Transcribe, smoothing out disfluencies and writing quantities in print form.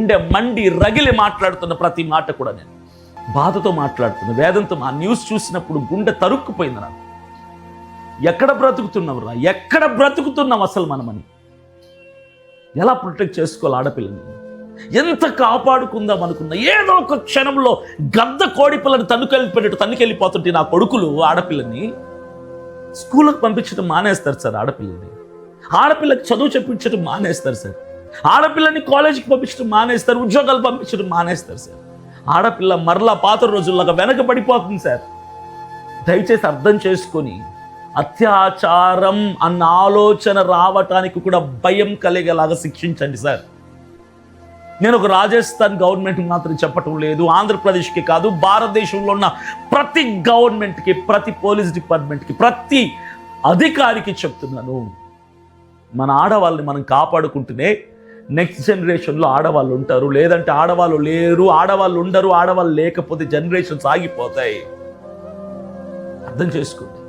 గుండె మండి రగిలి మాట్లాడుతున్న ప్రతి మాట కూడా నేను బాధతో మాట్లాడుతున్నా, వేదంతో. ఆ న్యూస్ చూసినప్పుడు గుండె తరుక్కుపోయింది నాకు. ఎక్కడ బ్రతుకుతున్నాం అసలు మనమని? ఎలా ప్రొటెక్ట్ చేసుకోవాలి ఆడపిల్లని? ఎంత కాపాడుకుందాం అనుకున్నా, ఏదో ఒక క్షణంలో గద్ద కోడి పిల్లని తన్నుకెళ్ళిపోతుంటే నా కొడుకులు ఆడపిల్లని స్కూల్కి పంపించడం మానేస్తారు సార్. ఆడపిల్లకి చదువు చెప్పించడం మానేస్తారు సార్. ఆడపిల్లని కాలేజీకి పంపించడం మానేస్తారు, ఉద్యోగాలు పంపించడం మానేస్తారు సార్. ఆడపిల్ల మరలా పాత రోజుల్లాగా వెనకబడిపోతుంది సార్. దయచేసి అర్థం చేసుకొని, అత్యాచారం అన్న ఆలోచన రావటానికి కూడా భయం కలిగేలాగా శిక్షించండి సార్. నేను ఒక రాజస్థాన్ గవర్నమెంట్ మాత్రం చెప్పటం లేదు, ఆంధ్రప్రదేశ్కి కాదు, భారతదేశంలో ఉన్న ప్రతి గవర్నమెంట్కి, ప్రతి పోలీస్ డిపార్ట్మెంట్కి, ప్రతి అధికారికి చెప్తున్నాను. మన ఆడవాళ్ళని మనం కాపాడుకుంటూనే నెక్స్ట్ జనరేషన్లో ఆడవాళ్ళు ఉంటారు. లేదంటే ఆడవాళ్ళు లేరు, ఆడవాళ్ళు ఉండరు. ఆడవాళ్ళు లేకపోతే జనరేషన్స్ ఆగిపోతాయి. అర్థం చేసుకోండి.